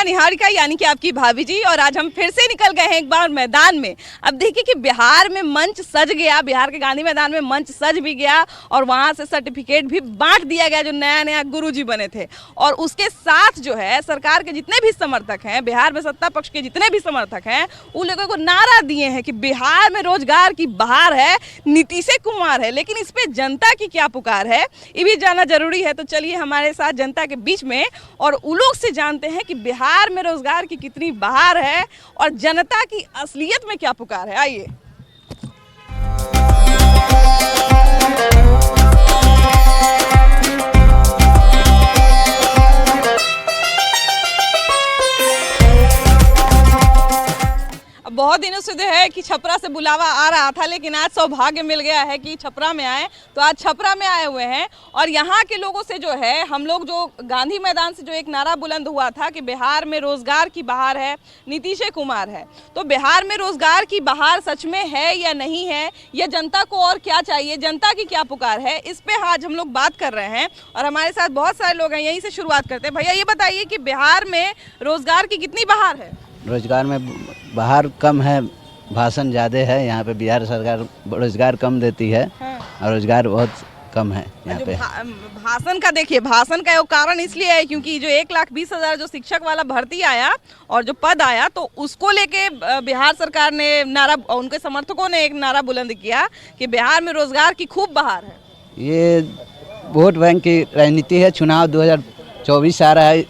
निहारिका यानी कि आपकी भाभी जी, और आज हम फिर से निकल गए हैं एक बार मैदान में। अब देखिए कि बिहार में मंच सज गया, बिहार के गांधी मैदान में मंच सज भी गया और वहां से सर्टिफिकेट भी बांट दिया गया जो नया नया गुरुजी बने थे। और उसके साथ जो है सरकार के जितने भी समर्थक हैं, बिहार में सत्ता पक्ष के जितने भी समर्थक हैं, उन लोगों को नारा दिए हैं कि बिहार में रोजगार की बहार है, नीतीश कुमार है। लेकिन इस पे जनता की क्या पुकार है ये भी जानना जरूरी है। तो चलिए हमारे साथ जनता के बीच में और उन लोग से जानते हैं कि बिहार में रोजगार की कितनी बहार है और जनता की असलियत में क्या पुकार है। आइए। बहुत दिनों से जो है कि छपरा से बुलावा आ रहा था, लेकिन आज सौभाग्य मिल गया है कि छपरा में आए। तो आज छपरा में आए हुए हैं और यहाँ के लोगों से जो है हम लोग जो गांधी मैदान से जो एक नारा बुलंद हुआ था कि बिहार में रोजगार की बहार है, नीतीश कुमार है। तो बिहार में रोजगार की बहार सच में है या नहीं है, या जनता को और क्या चाहिए, जनता की क्या पुकार है, इस पे आज हम लोग बात कर रहे हैं। और हमारे साथ बहुत सारे लोग हैं, यहीं से शुरुआत करते हैं। भैया ये बताइए कि बिहार में रोजगार की कितनी बहार है? रोजगार में बाहर कम है, भाषण ज़्यादा है। यहाँ पे बिहार सरकार रोजगार कम देती है और रोजगार बहुत कम है यहाँ पे। भाषण का देखिए, भाषण का एक कारण इसलिए है क्योंकि जो 1,20,000 जो शिक्षक वाला भर्ती आया और जो पद आया, तो उसको लेके बिहार सरकार ने नारा, उनके समर्थकों ने एक नारा बुलंद किया कि बिहार में रोजगार की खूब बहार है। ये वोट बैंक की राजनीति है, चुनाव 2024 आ रहा है,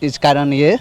इस कारण ये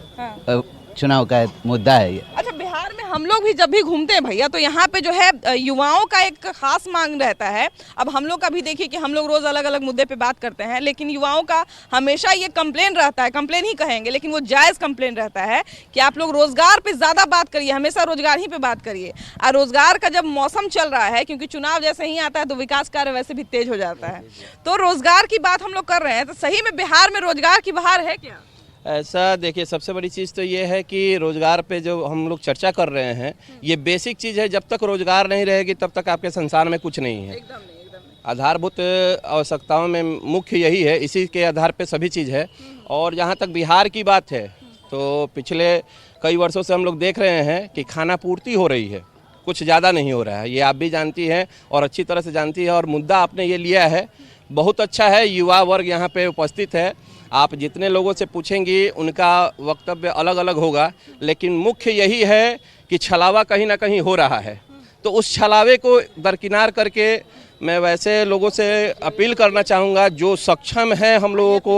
चुनाव का मुद्दा है ये। अच्छा, बिहार में हम लोग भी जब भी घूमते हैं भैया, तो यहाँ पे जो है युवाओं का एक खास मांग रहता है। अब हम लोग का भी देखिए कि हम लोग रोज अलग अलग मुद्दे पे बात करते हैं, लेकिन युवाओं का हमेशा ये कंप्लेन रहता है, कंप्लेन ही कहेंगे लेकिन वो जायज़ कंप्लेन रहता है कि आप लोग रोजगार पे ज़्यादा बात करिए, हमेशा रोजगार ही पे बात करिए। और रोजगार का जब मौसम चल रहा है, क्योंकि चुनाव जैसे ही आता है तो विकास कार्य वैसे भी तेज हो जाता है, तो रोजगार की बात हम लोग कर रहे हैं। तो सही में बिहार में रोजगार की बहार है क्या? ऐसा देखिए, सबसे बड़ी चीज़ तो ये है कि रोज़गार पे जो हम लोग चर्चा कर रहे हैं, ये बेसिक चीज़ है। जब तक रोज़गार नहीं रहेगी तब तक आपके संसार में कुछ नहीं है। एकदम नहीं। आधारभूत आवश्यकताओं में मुख्य यही है, इसी के आधार पे सभी चीज़ है। और जहाँ तक बिहार की बात है, तो पिछले कई वर्षों से हम लोग देख रहे हैं कि खाना पूर्ति हो रही है, कुछ ज़्यादा नहीं हो रहा है। ये आप भी जानती हैं और अच्छी तरह से जानती है। और मुद्दा आपने ये लिया है, बहुत अच्छा है। युवा वर्ग यहाँ पे उपस्थित है, आप जितने लोगों से पूछेंगी उनका वक्तव्य अलग अलग होगा, लेकिन मुख्य यही है कि छलावा कहीं ना कहीं हो रहा है। तो उस छलावे को दरकिनार करके मैं वैसे लोगों से अपील करना चाहूँगा जो सक्षम हैं हम लोगों को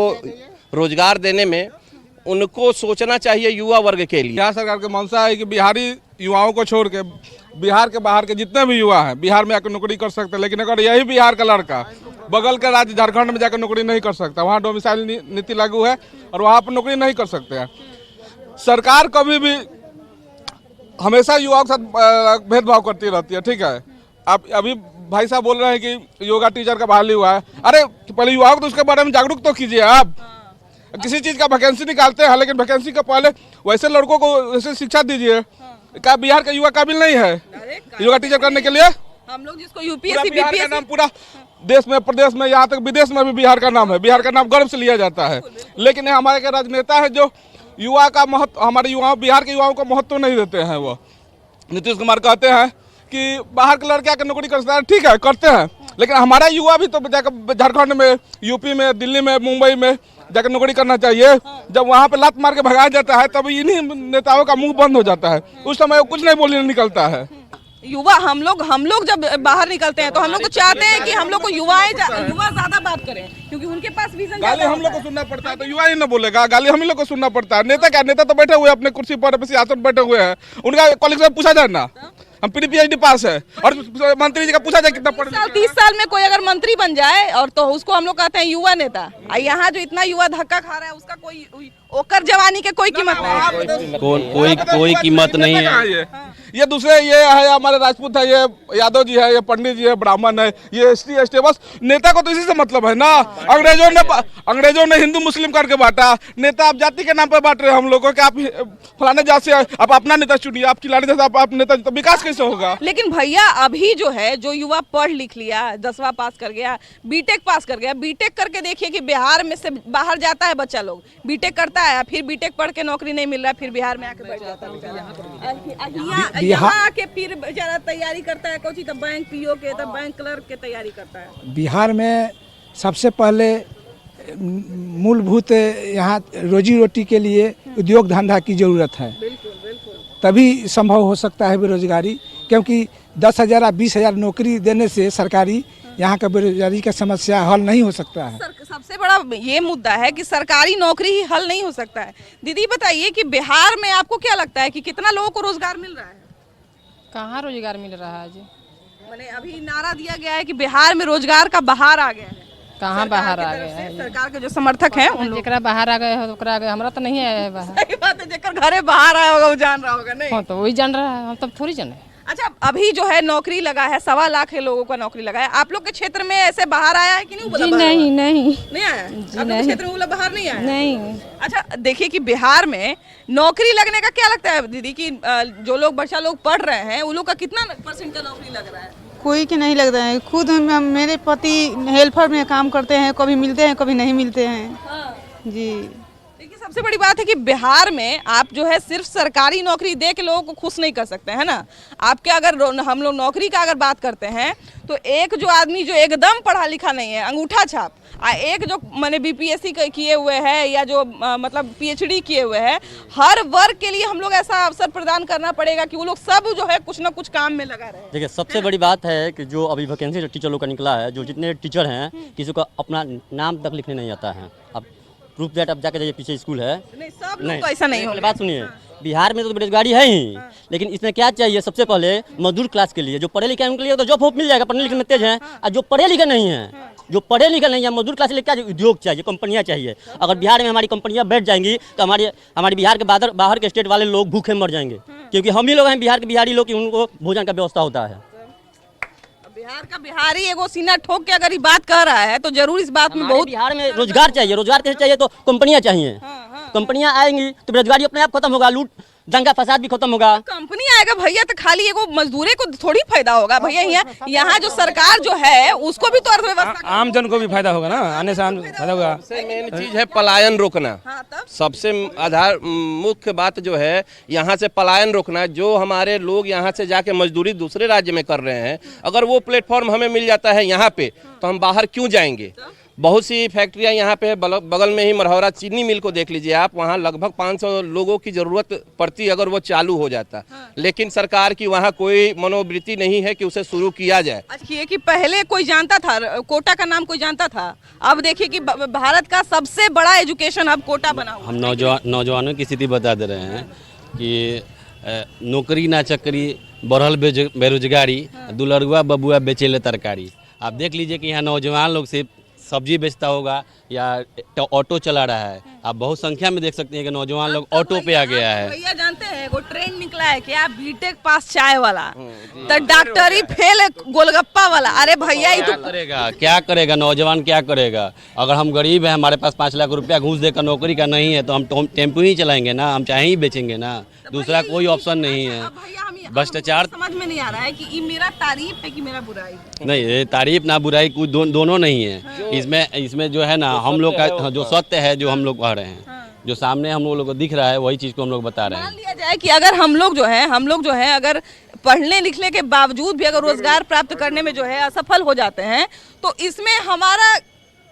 रोजगार देने में, उनको सोचना चाहिए युवा वर्ग के लिए। बिहार सरकार का मंशा है कि बिहारी युवाओं को छोड़ के बिहार के बाहर के जितने भी युवा हैं बिहार में आकर नौकरी कर सकते हैं। लेकिन अगर यही बिहार का लड़का बगल के राज्य झारखंड में जाकर नौकरी नहीं कर सकता, वहाँ डोमिसाइल नीति लागू है और वहाँ पर नौकरी नहीं कर सकते हैं। सरकार कभी भी हमेशा युवाओं के साथ भेदभाव करती रहती है। ठीक है, आप अभी भाई साहब बोल रहे हैं कि योगा टीचर का बहाली हुआ है। अरे पहले युवाओं को तो उसके बारे में जागरूक तो कीजिए। आप किसी चीज़ का वैकेंसी निकालते हैं, लेकिन वैकेंसी का पहले वैसे लड़कों को वैसे शिक्षा दीजिए। क्या बिहार का युवा काबिल नहीं है योगा टीचर करने के लिए? हम लोग जिसको यूपीएससी बिहार का नाम पूरा देश में, प्रदेश में, यहाँ तक विदेश में भी बिहार का नाम है। बिहार का नाम गर्व से लिया जाता है। लेकिन हमारे के राजनेता है जो युवा का महत्व, हमारे युवाओं, बिहार के युवाओं को महत्व नहीं देते हैं। वो नीतीश कुमार कहते हैं कि बाहर के लड़के आकर नौकरी कर सकते हैं। ठीक है, करते हैं, लेकिन हमारा युवा भी तो जाकर झारखंड में, यूपी में, दिल्ली में, मुंबई में जाकर नौकरी करना चाहिए। जब वहाँ पे लात मार के भगाया जाता है तब इन्हीं नेताओं का मुंह बंद हो जाता है, उस समय वो कुछ नहीं बोलने निकलता है। युवा हम लोग जब बाहर निकलते हैं तो हम लोग तो चाहते हैं कि हम लोग को युवा ज्यादा बात करें, क्योंकि उनके पास विजन। गाली हम लोग को सुनना पड़ता है तो युवा ही ना बोलेगा, गाली हम ही लोग को सुनना पड़ता है। नेता क्या, नेता तो बैठे हुए अपने कुर्सी पर, सियासत बैठे हुए हैं, उनका कॉलेज में पूछा जाए ना, हम PhD पास है। और मंत्री जी का पूछा जाए कितना पढ़े। 30 साल में कोई अगर मंत्री बन जाए और तो उसको हम लोग कहते हैं युवा नेता। यहाँ जो इतना युवा धक्का खा रहा है उसका कोई ओकर जवानी के कोई कीमत नहीं है। कोई कीमत नहीं है। ये दूसरे ये है हमारे राजपूत है, ये यादव जी है, ये पंडित जी है, ब्राह्मण है, ये एसटी एसटी, बस नेता को तो इसी से मतलब है ना। अंग्रेजों ने हिंदू मुस्लिम करके बांटा, नेता आप जाति के नाम पर बांट रहे हैं हम लोगों को कि आप फलाने जात से आप अपना नेता चुनिए, आप खिलाड़ी जैसे आप नेता, तो विकास कैसे होगा। लेकिन भैया अभी जो है जो युवा पढ़ लिख लिया, 10वां पास कर गया, बीटेक पास कर गया, बीटेक करके देखिए कि बिहार में से बाहर जाता है बच्चा लोग, बीटेक करता है, फिर बीटेक पढ़ के नौकरी नहीं मिल रहा, फिर बिहार में आके बैठ जाता है, यहाँ आके फिर ज्यादा तैयारी करता है, कोची तब बैंक पीओ के, तब बैंक क्लर्क के तैयारी करता है। बिहार में सबसे पहले मूलभूत यहाँ रोजी रोटी के लिए उद्योग धंधा की जरूरत है, तभी संभव हो सकता है बेरोजगारी, क्योंकि 10,000 20,000 नौकरी देने से सरकारी यहाँ का बेरोजगारी का समस्या हल नहीं हो सकता है। सबसे बड़ा ये मुद्दा है कि सरकारी नौकरी ही हल नहीं हो सकता है। दीदी बताइए कि बिहार में आपको क्या लगता है कि कितना लोगों को रोजगार मिल रहा है? कहाँ रोजगार मिल रहा है जी? मैंने अभी नारा दिया गया है कि बिहार में रोजगार का बहार आ गया है। कहाँ बाहर आ गया है? सरकार के जो समर्थक हैं उन जेकरा बाहर आ गए हो ओकरा आ गए, हमरा तो नहीं आया है बाहर। सही बात है, जेकर घरे बाहर आया होगा वो जान रहा होगा नहीं। हाँ तो वही जान रहा है, हम तब थोड़ी जाने। अच्छा अभी जो है नौकरी लगा है, 1.25 लाख लोगों का नौकरी लगा है, आप लोग के क्षेत्र में ऐसे बाहर आया है कि नहीं? जी नहीं नहीं नहीं आया जी, आप लोग के क्षेत्र में बाहर नहीं आया नहीं। अच्छा देखिए कि बिहार में नौकरी लगने का क्या लगता है दीदी कि जो लोग बच्चा लोग पढ़ रहे हैं उन लोग का कितना % का नौकरी लग रहा है? कोई के नहीं लग रहा है। खुद मेरे पति हेल्पर में काम करते हैं, कभी मिलते हैं कभी नहीं मिलते हैं जी। देखिए सबसे बड़ी बात है कि बिहार में आप जो है सिर्फ सरकारी नौकरी दे के लोगों को खुश नहीं कर सकते हैं ना। आपके अगर हम लोग नौकरी का अगर बात करते हैं तो एक जो आदमी जो एकदम पढ़ा लिखा नहीं है, अंगूठा छाप, एक जो मैंने बीपीएससी किए हुए हैं या जो मतलब पीएचडी किए हुए हैं, हर वर्ग के लिए हम लोग ऐसा अवसर प्रदान करना पड़ेगा कि वो लोग सब जो है कुछ ना कुछ काम में लगा रहे। देखिए सबसे बड़ी बात है कि जो अभी वैकेंसी जो टीचर लोग का निकला है, जो जितने टीचर हैं किसी को अपना नाम तक लिखने नहीं आता है। अब प्रूफ दैट अब जाके जाइए पीछे स्कूल है, नहीं सब लोग तो ऐसा नहीं होगा। बात सुनिए, बिहार में तो बेरोजगारी है ही, लेकिन इसमें क्या चाहिए? सबसे पहले मजदूर क्लास के लिए, जो पढ़े लिखे हैं उनके लिए तो जॉब मिल जाएगा, पढ़ने लिखने में तेज हैं। और जो पढ़े लिखे नहीं हैं, जो पढ़े लिखे नहीं है, मजदूर क्लास के लिए क्या उद्योग चाहिए, कंपनियां चाहिए। अगर बिहार में हमारी कंपनियां बैठ जाएंगी तो हमारे बिहार के बाहर के स्टेट वाले लोग भूखे मर जाएंगे, क्योंकि हम ही लोग हैं बिहार के बिहारी लोग कि उनको भोजन का व्यवस्था होता है। बिहार का बिहारी एगो सीना ठोक के अगर ये बात कर रहा है तो जरूर इस बात में बहुत बिहार में रोजगार चाहिए। रोजगार कैसे चाहिए? तो कंपनियां चाहिए, कंपनियां आएंगी तो बेरोजगारी अपने आप खत्म होगा, लूट दंगा फसाद भी खत्म होगा। कंपनी आएगा भैया तो खाली एगो मजदूरे को थोड़ी फायदा होगा भैया, यहाँ जो सरकार जो है उसको भी तो अर्थव्यवस्था, आम जन को भी फायदा होगा ना, आने से फायदा होगा। सबसे मेन चीज है पलायन रोकना। सबसे आधार मुख्य बात जो है यहाँ से पलायन रोकना। जो हमारे लोग यहाँ से जाके मजदूरी दूसरे राज्य में कर रहे हैं, अगर वो प्लेटफॉर्म हमें मिल जाता है यहाँ पे तो हम बाहर क्यों जाएंगे? बहुत सी फैक्ट्रियां यहाँ पे बगल में ही मरहौरा चीनी मिल को देख लीजिए आप, वहाँ लगभग 500 लोगों की जरूरत पड़ती अगर वो चालू हो जाता। लेकिन सरकार की वहाँ कोई मनोवृत्ति नहीं है कि उसे शुरू किया जाए। अच्छा ये कि पहले कोई जानता था, कोटा का नाम कोई जानता था, अब देखिए कि भारत का सबसे बड़ा एजुकेशन अब कोटा बना हुआ। हम नौजवानों की स्थिति बता दे रहे हैं कि नौकरी ना चाकरी, बढ़ल बेरोजगारी, दुलरुआ बबुआ बेचेले तरकारी। आप देख लीजिए कि यहाँ नौजवान लोग सिर्फ सब्जी बेचता होगा या ऑटो चला रहा है। आप बहुत संख्या में देख सकते हैं कि नौजवान लोग ऑटो पे आ गया है। भैया जानते हैं वो ट्रेंड निकला है कि आप बीटेक पास चाय वाला, तो डॉक्टरी फेल गोलगप्पा वाला। अरे भैया ये तो क्या करेगा नौजवान, क्या करेगा? अगर हम गरीब हैं, हमारे पास 5 लाख रुपया घूस देकर नौकरी का नहीं है तो हम टेम्पो ही चलाएंगे ना, हम चाहे ही बेचेंगे ना, दूसरा कोई ऑप्शन नहीं है। भ्रष्टाचार समझ में नहीं आ रहा है कि ये मेरा तारीफ है कि मेरा बुराई। नहीं, ये तारीफ ना बुराई कुछ दोनों नहीं है। इसमें जो है ना हम लोग का जो सत्य है, जो हम लोग कह रहे हैं, जो सामने हम लोग को दिख रहा है वही चीज को हम लोग बता रहे हैं। मान लिया जाए कि अगर हम लोग जो है अगर पढ़ने लिखने के बावजूद भी अगर रोजगार प्राप्त करने में जो है असफल हो जाते हैं तो इसमें हमारा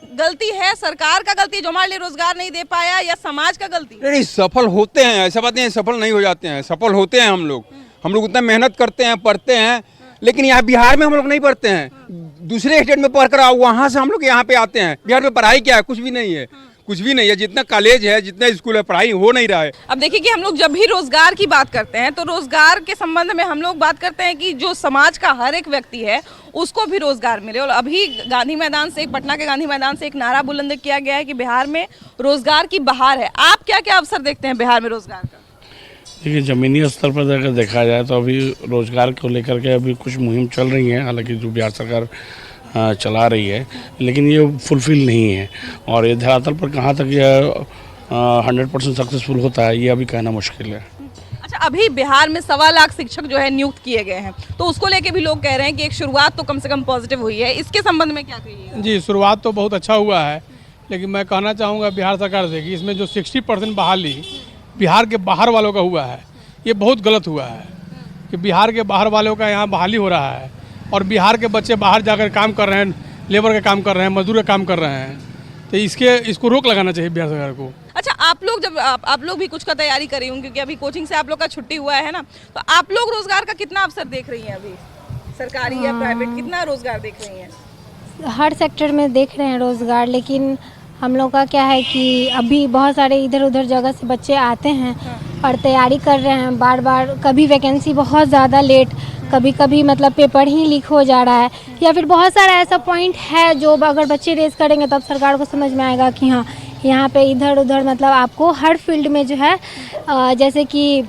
गलती है, सरकार का गलती जो हमारे लिए रोजगार नहीं दे पाया, या समाज का गलती? नहीं, सफल होते हैं, ऐसा बात नहीं है सफल नहीं हो जाते हैं, सफल होते हैं हम लोग उतना मेहनत करते हैं, पढ़ते हैं। लेकिन यहाँ बिहार में हम लोग नहीं पढ़ते हैं, दूसरे स्टेट में पढ़ कर आओ, वहाँ से हम लोग यहाँ पे आते हैं। बिहार में पढ़ाई क्या है? कुछ भी नहीं है, कुछ भी नहीं है। जितना कॉलेज है, जितना स्कूल है, पढ़ाई हो नहीं रहा है। अब देखिए कि हम लोग जब भी रोजगार की बात करते हैं तो रोजगार के संबंध में हम लोग बात करते हैं कि जो समाज का हर एक व्यक्ति है उसको भी रोजगार मिले। और अभी गांधी मैदान से, पटना के गांधी मैदान से एक नारा बुलंद किया गया है कि बिहार में रोजगार की बहार है। आप क्या क्या अवसर देखते हैं बिहार में रोजगार का? देखिए ज़मीनी स्तर पर अगर देखा जाए तो अभी रोज़गार को लेकर के अभी कुछ मुहिम चल रही है, हालांकि जो बिहार सरकार चला रही है, लेकिन ये फुलफिल नहीं है और ये धरातल पर कहाँ तक यह 100% सक्सेसफुल होता है ये अभी कहना मुश्किल है। अच्छा, अभी बिहार में 1.25 लाख शिक्षक जो है नियुक्त किए गए हैं, तो उसको लेके भी लोग कह रहे हैं कि एक शुरुआत तो कम से कम पॉजिटिव हुई है। इसके संबंध में क्या कहिए? जी, शुरुआत तो बहुत अच्छा हुआ है, लेकिन मैं कहना चाहूँगा बिहार सरकार से कि इसमें जो 60% बहाली बिहार के बाहर वालों का हुआ है, ये बहुत गलत हुआ है कि बिहार के बाहर वालों का यहाँ बहाली हो रहा है और बिहार के बच्चे बाहर जाकर काम कर रहे हैं, लेबर का काम कर रहे हैं, मजदूर का काम कर रहे हैं। तो इसको रोक लगाना चाहिए बिहार सरकार को। अच्छा, आप लोग जब आप लोग भी कुछ का तैयारी कर रही होंगे क्योंकि अभी कोचिंग से आप लोग का छुट्टी हुआ है ना, तो आप लोग रोजगार का कितना अवसर देख रही हैं अभी, सरकारी या प्राइवेट, कितना रोजगार देख रही हैं? हर सेक्टर में देख रहे हैं रोज़गार, लेकिन हम लोग का क्या है कि अभी बहुत सारे इधर उधर जगह से बच्चे आते हैं और तैयारी कर रहे हैं बार बार। कभी वैकेंसी बहुत ज़्यादा लेट, कभी कभी मतलब पेपर ही लीक हो जा रहा है, या फिर बहुत सारा ऐसा पॉइंट है जो अगर बच्चे रेज करेंगे तब सरकार को समझ में आएगा कि हाँ यहाँ पे इधर उधर मतलब आपको हर फील्ड में जो है जैसे कि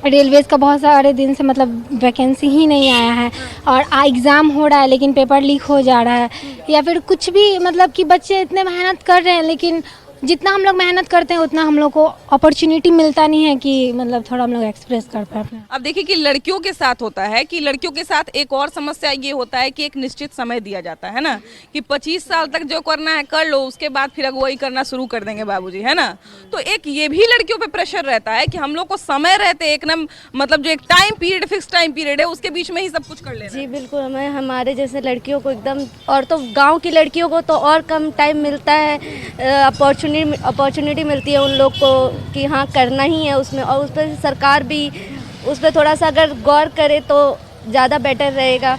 रेलवेज़ का बहुत सारे दिन से मतलब वैकेंसी ही नहीं आया है और एग्ज़ाम हो रहा है लेकिन पेपर लीक हो जा रहा है, या फिर कुछ भी मतलब कि बच्चे इतने मेहनत कर रहे हैं लेकिन जितना हम लोग मेहनत करते हैं उतना हम लोग को अपॉर्चुनिटी मिलता नहीं है कि मतलब थोड़ा हम लोग एक्सप्रेस कर पाए अपना। अब देखिए कि लड़कियों के साथ होता है कि लड़कियों के साथ एक और समस्या ये होता है कि एक निश्चित समय दिया जाता है ना, कि 25 साल तक जो करना है कर लो, उसके बाद फिर अगुवाई करना शुरू कर देंगे बाबूजी, है ना। तो एक ये भी लड़कियों पे प्रेशर रहता है कि हम लोग को समय रहते एकदम मतलब जो एक time period, fix time period है उसके बीच में ही सब कुछ कर लेना। जी बिल्कुल, हमें हमारे जैसे लड़कियों को एकदम, और तो गाँव की लड़कियों को तो और कम टाइम मिलता है, अपॉर्चुनिटी मिलती है उन लोग को कि हाँ करना ही है उसमें, और उस पर सरकार भी उस पर थोड़ा सा अगर गौर करे तो ज़्यादा बेटर रहेगा,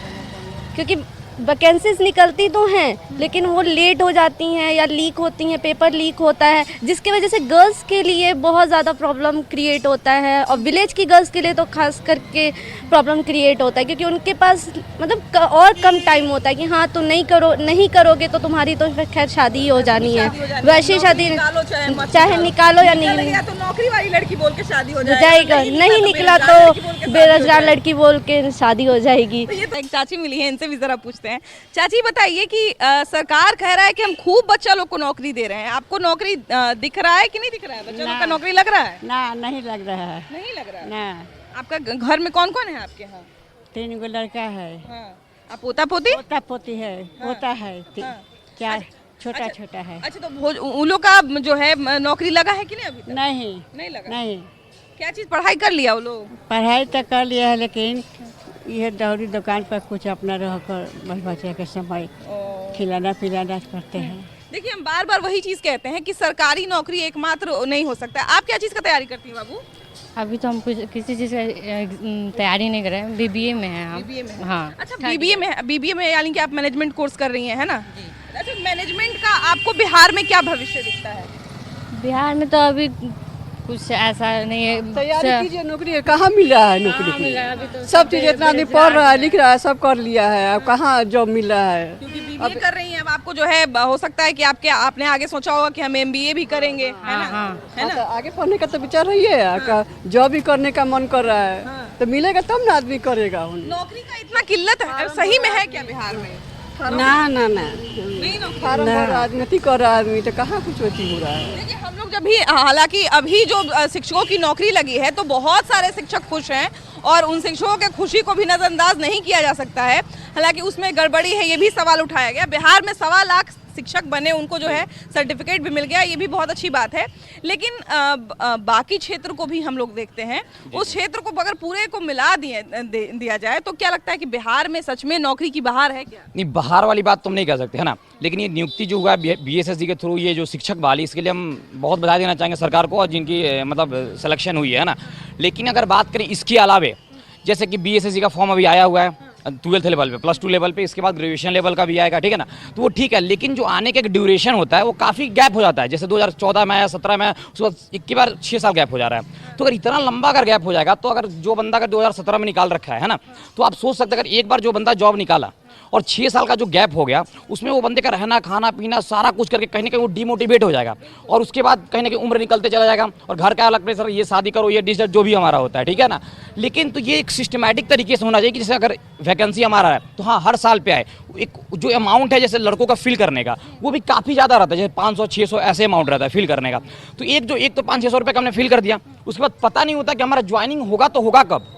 क्योंकि वैकेंसीज निकलती तो हैं लेकिन वो लेट हो जाती हैं या लीक होती हैं, पेपर लीक होता है जिसकी वजह से गर्ल्स के लिए बहुत ज़्यादा प्रॉब्लम क्रिएट होता है, और विलेज की गर्ल्स के लिए तो खास करके प्रॉब्लम क्रिएट होता है क्योंकि उनके पास मतलब और कम टाइम होता है कि हाँ तो नहीं करोगे तो तुम्हारी तो खैर शादी ही हो जानी है, वैसी शादी चाहे निकालो या नहीं, तो नौकरी वाली लड़की बोल के शादी हो जाएगा, नहीं निकला तो बेरोजगार लड़की बोल के शादी हो जाएगी। एक चाची मिली है, इनसे भी जरा पूछते हैं। चाची बताइए कि सरकार कह रहा है कि हम खूब बच्चा लोग को नौकरी दे रहे हैं, आपको नौकरी दिख रहा है कि नहीं दिख रहा है? बच्चा लोग का नौकरी लग रहा है? ना, नहीं लग रहा है। नहीं लग रहा है ना। आपका घर में कौन कौन है आपके यहाँ? 3 गो लड़का है। हाँ। आप पोता पोती? पोता पोती है। हाँ। पोता है। हाँ। क्या छोटा छोटा है। अच्छा, तो उन लोग का जो है नौकरी लगा है कि नहीं अभी तक? नहीं लगा। नहीं। क्या चीज पढ़ाई कर लिया वो लोग? पढ़ाई तो कर लिया है लेकिन ये दौरी दुकान पर कुछ अपना रहकर बल बच्चे के समय खिलाना पिलाना करते हैं। देखिए, हम बार बार वही चीज कहते हैं कि सरकारी नौकरी एकमात्र नहीं हो सकता। आप क्या चीज का तैयारी करती हैं बाबू? अभी तो हम किसी चीज़ का तैयारी नहीं कर रहे हैं, बीबीए में हैं हम। बीबीए में? हाँ। अच्छा, बीबीए में यानी कि आप मैनेजमेंट कोर्स कर रही हैं, है ना? अच्छा, मैनेजमेंट का आपको बिहार में क्या भविष्य दिखता है? बिहार में तो अभी कुछ ऐसा नहीं है। तैयारी कीजिए, नौकरी कहाँ मिल रहा है? नौकरी सब चीज़ इतना आदमी पढ़ रहा है, लिख रहा है, सब कर लिया है, अब कहाँ जॉब मिल रहा है? क्योंकि बीबीए कर रही हैं, अब आपको जो है हो सकता है कि आपने आगे सोचा होगा कि हम एमबीए भी करेंगे, है ना? है ना? आगे पढ़ने का तो विचार रही है, जॉब भी करने का मन कर रहा है तो मिलेगा तब ना आदमी करेगा। नौकरी का इतना किल्लत है, सही में है क्या बिहार में? ना फार्म भर राजनीति कर रहा आदमी तो कहाँ कुछ अथी हो रहा है। देखिए, हम लोग जब भी हालांकि अभी जो शिक्षकों की नौकरी लगी है तो बहुत सारे शिक्षक खुश हैं और उन शिक्षकों के खुशी को भी नज़रअंदाज नहीं किया जा सकता है। हालांकि उसमें गड़बड़ी है, ये भी सवाल उठाया गया। बिहार में 1.25 लाख शिक्षक बने, उनको जो है सर्टिफिकेट भी मिल गया, ये भी बहुत अच्छी बात है। लेकिन बाकी क्षेत्र को भी हम लोग देखते हैं, उस क्षेत्र को अगर पूरे को मिला दिया जाए तो क्या लगता है कि बिहार में सच में नौकरी की बहार है क्या? नहीं, बहार वाली बात तुम नहीं कह सकते, है ना। लेकिन ये नियुक्ति जो हुआ है बीएसएससी के थ्रू, ये जो शिक्षक बहाली, इसके लिए हम बहुत बधाई देना चाहेंगे सरकार को और जिनकी मतलब सिलेक्शन हुई है ना। लेकिन अगर बात करें इसके अलावे, जैसे कि बीएसएससी का फॉर्म अभी आया हुआ है 12th लेवल पे, +2 लेवल पे, इसके बाद ग्रेजुएशन लेवल का भी आएगा, ठीक है ना। तो वो ठीक है, लेकिन जो आने का एक ड्यूरेशन होता है वो काफ़ी गैप हो जाता है। जैसे 2014 में आया, 17 में, उसके बाद एक के बार 6 साल गैप हो जा रहा है। तो अगर इतना लंबा अगर गैप हो जाएगा तो अगर जो बंदा अगर 2017 में निकाल रखा है ना, तो आप सोच सकते हैं अगर एक बार जो बंदा जॉब निकाला और 6 साल का जो गैप हो गया उसमें वो बंदे का रहना खाना पीना सारा कुछ करके कहीं ना कहीं वो डिमोटिवेट हो जाएगा और उसके बाद कहीं ना कहीं उम्र निकलते चला जाएगा और घर का अलग प्रेशर, ये शादी करो, ये डिसीजन जो भी हमारा होता है, ठीक है ना। लेकिन तो ये एक सिस्टमैटिक तरीके से होना चाहिए कि जैसे अगर वैकेंसी हमारा है तो हाँ हर साल पे आए, एक जो अमाउंट है जैसे लड़कों का फिल करने का वो भी काफ़ी ज़्यादा रहता है, जैसे 500-600 ऐसे अमाउंट रहता है फिल करने का। तो एक तो 500-600 रुपये का हमने फिल कर दिया, उसके बाद पता नहीं होता कि हमारा ज्वाइनिंग होगा तो होगा कब,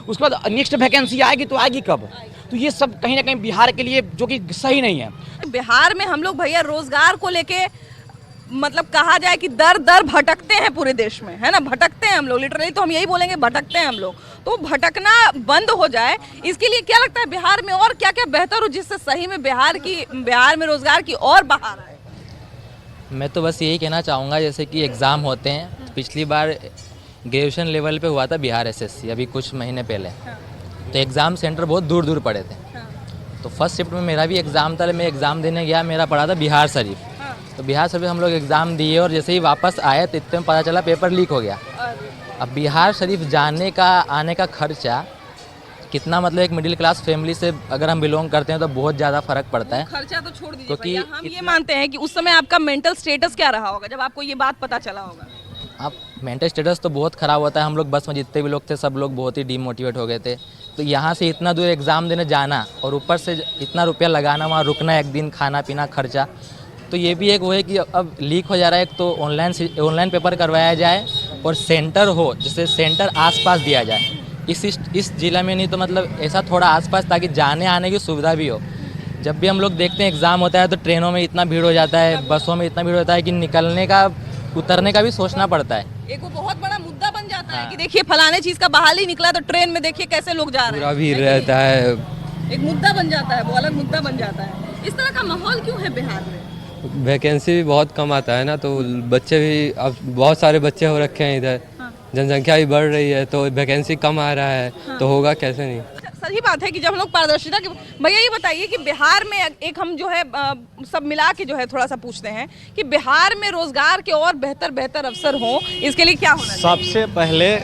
उसके बाद नेक्स्ट वैकेंसी आएगी तो आएगी कब। तो ये सब कहीं ना कहीं बिहार के लिए जो कि सही नहीं है। बिहार में हम लोग भैया रोजगार को लेके मतलब कहा जाए कि दर दर भटकते हैं पूरे देश में, है ना, भटकते हैं हम लोग, लिटरली तो हम यही बोलेंगे भटकते हैं हम लोग। तो भटकना बंद हो जाए इसके लिए क्या लगता है बिहार में और क्या क्या बेहतर हो जिससे सही में बिहार में रोजगार की और बहार आए? मैं तो बस यही कहना चाहूँगा, जैसे कि एग्ज़ाम होते हैं, पिछली बार ग्रेजुएशन लेवल पे हुआ था बिहार एसएससी अभी कुछ महीने पहले, तो एग्ज़ाम सेंटर बहुत दूर दूर पड़े थे। तो फर्स्ट शिफ्ट में मेरा भी एग्ज़ाम था, मैं एग्ज़ाम देने गया, मेरा पड़ा था बिहार शरीफ। तो बिहार शरीफ हम लोग एग्ज़ाम दिए और जैसे ही वापस आए तो इतने में पता चला पेपर लीक हो गया। अब बिहार शरीफ जाने का आने का खर्चा कितना, मतलब एक मिडिल क्लास फैमिली से अगर हम बिलोंग करते हैं तो बहुत ज़्यादा फ़र्क पड़ता है। खर्चा तो छोड़ दीजिए क्योंकि हम ये मानते हैं कि उस समय आपका मेंटल स्टेटस क्या रहा होगा जब आपको ये बात पता चला होगा? आप मेंटल स्टेटस तो बहुत ख़राब होता है। हम लोग बस में जितने भी लोग थे सब लोग बहुत ही डीमोटिवेट हो गए थे। तो यहाँ से इतना दूर एग्ज़ाम देने जाना और ऊपर से इतना रुपया लगाना, वहाँ रुकना एक दिन, खाना पीना खर्चा, तो ये भी एक वो है कि अब लीक हो जा रहा है। एक तो ऑनलाइन पेपर करवाया जाए और सेंटर हो, जिससे सेंटर आसपास दिया जाए इस जिला में, नहीं तो मतलब ऐसा थोड़ा आसपास, ताकि जाने आने की सुविधा भी हो। जब भी हम लोग देखते हैं एग्ज़ाम होता है तो ट्रेनों में इतना भीड़ हो जाता है, बसों में इतना भीड़ होता है कि निकलने का उतरने का भी सोचना पड़ता है। एक वो बहुत बड़ा मुद्दा बन जाता है कि देखिए फलाने चीज का बहाली निकला तो ट्रेन में देखिए कैसे लोग जा रहे हैं, पूरा भीड़ रहता है, एक मुद्दा बन जाता है, वो अलग मुद्दा बन जाता है। इस तरह का माहौल क्यों है बिहार में? वैकेंसी भी बहुत कम आता है ना, तो बच्चे भी, अब बहुत सारे बच्चे हो रखे हैं इधर, जनसंख्या भी बढ़ रही है तो वैकेंसी कम आ रहा है, तो होगा कैसे नहीं। सही बात है कि जब हम लोग पारदर्शिता के, भैया ये बताइए कि बिहार में एक हम जो है सब मिला के जो है थोड़ा सा पूछते हैं कि बिहार में रोजगार के और बेहतर अवसर हों, इसके लिए क्या होना चाहिए? सबसे पहले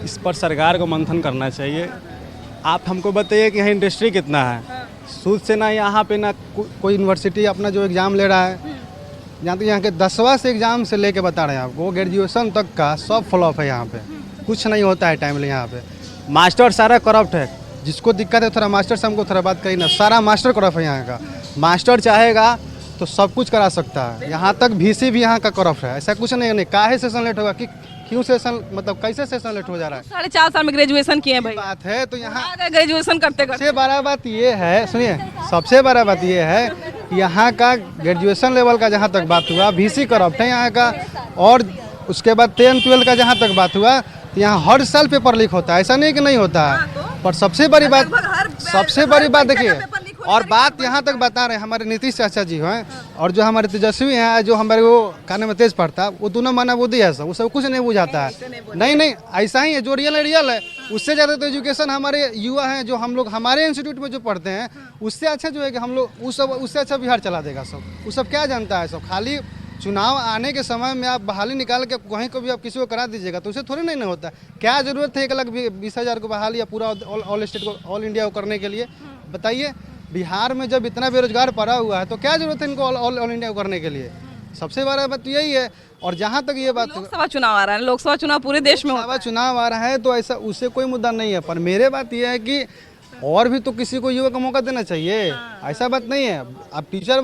इस पर सरकार को मंथन करना चाहिए। आप हमको बताइए कि यहाँ इंडस्ट्री कितना है, सूद से ना यहाँ पे ना कोई यूनिवर्सिटी अपना जो एग्ज़ाम ले रहा है, यहाँ तो यहाँ के 10वां से एग्ज़ाम से लेके बता रहे हैं आपको, ग्रेजुएशन तक का सब फ्लॉप है। यहाँ पे कुछ नहीं होता है टाइमली। यहाँ पे मास्टर सारा करप्ट है, जिसको दिक्कत है थोड़ा मास्टर से हमको थोड़ा बात करी ना, सारा मास्टर करप्ट है यहाँ का। मास्टर चाहेगा तो सब कुछ करा सकता है, यहाँ तक VC भी यहाँ का करप्ट है। ऐसा कुछ नहीं काहे सेशन लेट होगा, कि क्यों सेशन, मतलब कैसे सेशन लेट हो जा रहा है? 4.5 साल में ग्रेजुएशन किए भाई, बात है तो यहाँ ग्रेजुएशन करते सबसे बड़ा बात ये है, सुनिए, सबसे बड़ा बात ये है कि यहाँ का ग्रेजुएशन लेवल का जहाँ तक बात हुआ VC करप्ट है यहाँ का, और उसके बाद 10-12 का जहाँ तक बात हुआ यहाँ हर साल पेपर लीक होता है, ऐसा नहीं कि नहीं होता है। पर सबसे बड़ी बात देखिए, और बात यहाँ तक बता रहे हैं हमारे नीतीश चाचा जी हैं, और जो हमारे तेजस्वी हैं, जो हमारे वो खाने में तेज पड़ता है, वो दोनों माना बुद्धि है, वो सब कुछ नहीं बुझाता है। नहीं ऐसा ही है, जो रियल है। उससे ज़्यादा तो एजुकेशन हमारे युवा हैं, जो हम लोग हमारे इंस्टीट्यूट में जो पढ़ते हैं, उससे अच्छा जो है कि हम लोग उससे अच्छा बिहार चला देगा सब। वो सब क्या जानता है, सब खाली चुनाव आने के समय में आप बहाली निकाल के कहीं को भी आप किसी को करा दीजिएगा तो उसे थोड़ी नहीं होता। क्या ज़रूरत है 1,20,000 को बहाली या पूरा ऑल स्टेट को, ऑल इंडिया को करने के लिए? बताइए, बिहार में जब इतना बेरोजगार पड़ा हुआ है तो क्या जरूरत है इनको ऑल इंडिया को करने के लिए? सबसे बड़ा बात यही है। और जहाँ तक ये बात, लोकसभा चुनाव आ रहा है, लोकसभा चुनाव पूरे देश में लोकसभा चुनाव आ रहा है तो ऐसा उससे कोई मुद्दा नहीं है। पर मेरे बात ये है कि और भी तो किसी को युवा को मौका देना चाहिए, ऐसा बात नहीं है। अब टीचर